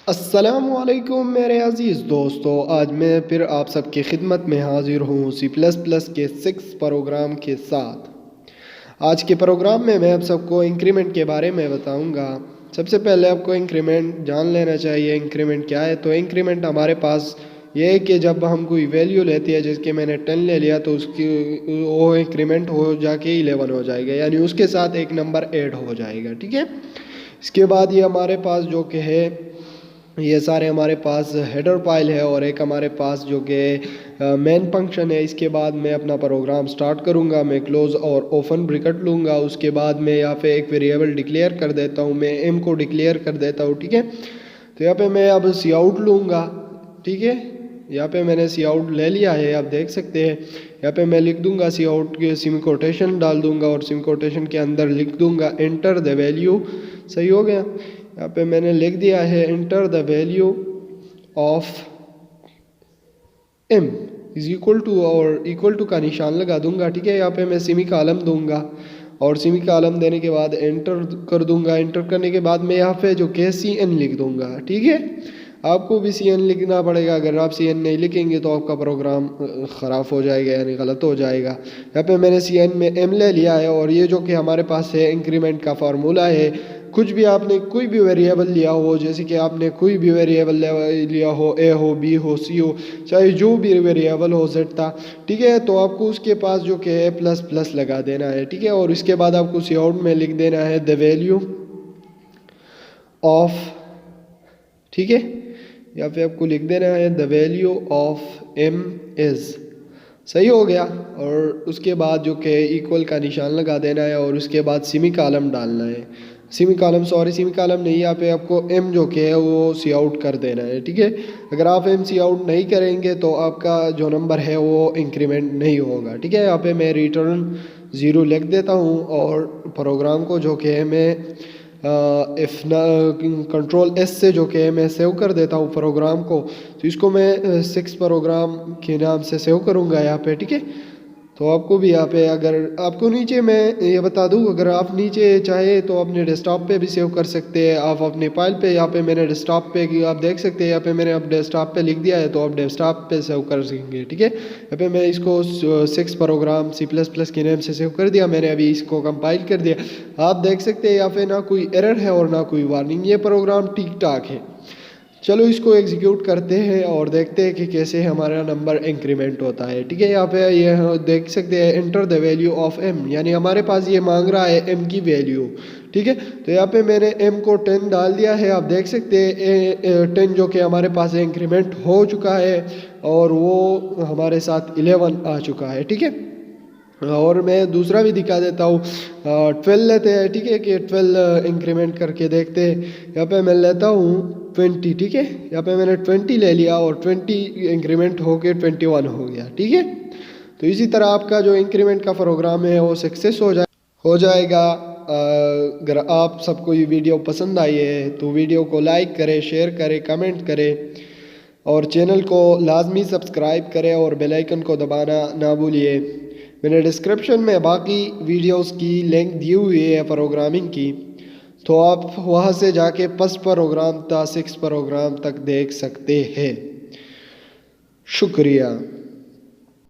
السلام علیکم میرے عزیز دوستو، آج میں پھر آپ سب کی خدمت میں حاضر ہوں C++ کے 6 پروگرام کے ساتھ۔ آج کے پروگرام میں آپ سب کو انکریمنٹ کے بارے میں بتاؤں گا۔ سب سے پہلے آپ کو انکریمنٹ جان لینا چاہیے انکریمنٹ کیا ہے۔ تو انکریمنٹ ہمارے پاس یہ ہے کہ جب ہم کوئی ویلیو لیتی ہے، جس کے میں نے 10 لے لیا تو اس کی وہ انکریمنٹ ہو جا کے 11 ہو جائے گا، یعنی اس کے ساتھ ایک نمبر ایڈ ہو جائے گا، ٹھیک ہے۔ اس کے بعد یہ ہمارے پاس جو کہ ہے، یہ سارے ہمارے پاس ہیڈر فائل ہے، اور ایک ہمارے پاس جو کہ مین فنکشن ہے۔ اس کے بعد میں اپنا پروگرام سٹارٹ کروں گا، میں کلوز اور اوپن بریکٹ لوں گا۔ اس کے بعد میں یہاں پہ ایک ویریبل ڈکلیئر کر دیتا ہوں، میں ایم کو ڈکلیئر کر دیتا ہوں، ٹھیک ہے۔ تو یہاں پہ میں اب سی آؤٹ لوں گا، ٹھیک ہے۔ یہاں پہ میں نے سی آؤٹ لے لیا ہے، آپ دیکھ سکتے ہیں۔ یہاں پہ میں لکھ دوں گا سی آؤٹ کے سیمی کوٹیشن ڈال دوں گا، اور سیمی کوٹیشن کے اندر لکھ دوں گا انٹر دا ویلیو۔ صحیح ہو گیا۔ یہاں پہ میں نے لکھ دیا ہے enter the value of M is equal to, اور اکول ٹو کا نشان لگا دوں گا، ٹھیک ہے۔ یہاں پہ میں سیمی کالم دوں گا، اور سیمی کالم دینے کے بعد انٹر کر دوں گا۔ انٹر کرنے کے بعد میں یہاں پہ جو کہ سی این لکھ دوں گا، ٹھیک ہے۔ آپ کو بھی سی این لکھنا پڑے گا، اگر آپ سی این نہیں لکھیں گے تو آپ کا پروگرام خراب ہو جائے گا، یعنی غلط ہو جائے گا۔ یہاں پہ میں نے سی این میں ایم لے لیا ہے، اور یہ جو کہ ہمارے پاس ہے انکریمنٹ کا فارمولا ہے۔ کچھ بھی آپ نے کوئی بھی ویریبل لیا ہو، جیسے کہ آپ نے کوئی بھی ویریبل لیا ہو، اے ہو، بی ہو، سی ہو، چاہے جو بھی ویریبل ہو، زیڈ تھا، ٹھیک ہے۔ تو آپ کو اس کے پاس جو کہ ہے پلس پلس لگا دینا ہے، ٹھیک ہے۔ اور اس کے بعد آپ کو سی آؤٹ میں لکھ دینا ہے دا ویلیو آف، ٹھیک ہے۔ یہاں پہ آپ کو لکھ دینا ہے دا ویلیو آف ایم از، صحیح ہو گیا۔ اور اس کے بعد جو کہ ایکول کا نشان لگا دینا ہے، اور اس کے بعد سیمی کالم ڈالنا ہے، سیمی کالم نہیں، یہاں پہ آپ کو ایم جو کہ ہے وہ سی آؤٹ کر دینا ہے، ٹھیک ہے۔ اگر آپ ایم سی آؤٹ نہیں کریں گے تو آپ کا جو نمبر ہے وہ انکریمنٹ نہیں ہوگا، ٹھیک ہے۔ یہاں پہ میں ریٹرن 0 لکھ دیتا ہوں، اور پروگرام کو جو کہ ہے میں کنٹرول ایس سے جو کہ میں سیو کر دیتا ہوں پروگرام کو۔ تو اس کو میں 6 پروگرام کے نام سے سیو کروں گا یہاں پہ، ٹھیک ہے۔ تو آپ کو بھی یہاں پہ، اگر آپ کو نیچے میں یہ بتا دوں، اگر آپ نیچے چاہے تو اپنے ڈیسک ٹاپ پہ بھی سیو کر سکتے ہیں، آپ اپنے فائل پہ۔ یہاں پہ میں نے ڈیسک ٹاپ پہ آپ دیکھ سکتے ہیں، یہاں پہ میں نے اب ڈیسک ٹاپ پہ لکھ دیا ہے، تو آپ ڈیسک ٹاپ پہ سیو کر سکیں گے، ٹھیک ہے۔ یہاں پہ میں اس کو 6 پروگرام C++ کے نیم سے سیو کر دیا، میں نے ابھی اس کو کمپائل کر دیا۔ آپ دیکھ سکتے ہیں یہاں پہ نہ کوئی ایرر ہے اور نہ کوئی وارننگ، یہ پروگرام ٹھیک ٹھاک ہے۔ چلو اس کو ایگزیکیوٹ کرتے ہیں اور دیکھتے ہیں کہ کیسے ہمارا نمبر انکریمنٹ ہوتا ہے، ٹھیک ہے۔ یہاں پہ یہ دیکھ سکتے ہیں enter the value of M, یعنی ہمارے پاس یہ مانگ رہا ہے ایم کی ویلیو، ٹھیک ہے۔ تو یہاں پہ میں نے ایم کو 10 ڈال دیا ہے، آپ دیکھ سکتے ہیں 10 جو کہ ہمارے پاس انکریمنٹ ہو چکا ہے، اور وہ ہمارے ساتھ 11 آ چکا ہے، ٹھیک ہے۔ اور میں دوسرا بھی دکھا دیتا ہوں، 12 لیتے ہیں، ٹھیک ہے، کہ 12 انکریمنٹ کر کے دیکھتے ہیں۔ یہاں پہ میں لیتا ہوں 20، ٹھیک ہے۔ یہاں پہ میں نے 20 لے لیا، اور 20 انکریمنٹ ہو کے 21 ہو گیا، ٹھیک ہے۔ تو اسی طرح آپ کا جو انکریمنٹ کا پروگرام ہے وہ سکسیس ہو جائے گا۔ اگر آپ سب کو یہ ویڈیو پسند آئی ہے تو ویڈیو کو لائک کریں، شیئر کریں، کمنٹ کریں، اور چینل کو لازمی سبسکرائب کریں، اور بیل آئیکن کو دبانا نہ بھولیے۔ میں نے ڈسکرپشن میں باقی ویڈیوز کی لنک دی ہوئی ہے پروگرامنگ کی، تو آپ وہاں سے جا کے 5 پروگرام تا 6 پروگرام تک دیکھ سکتے ہیں۔ شکریہ۔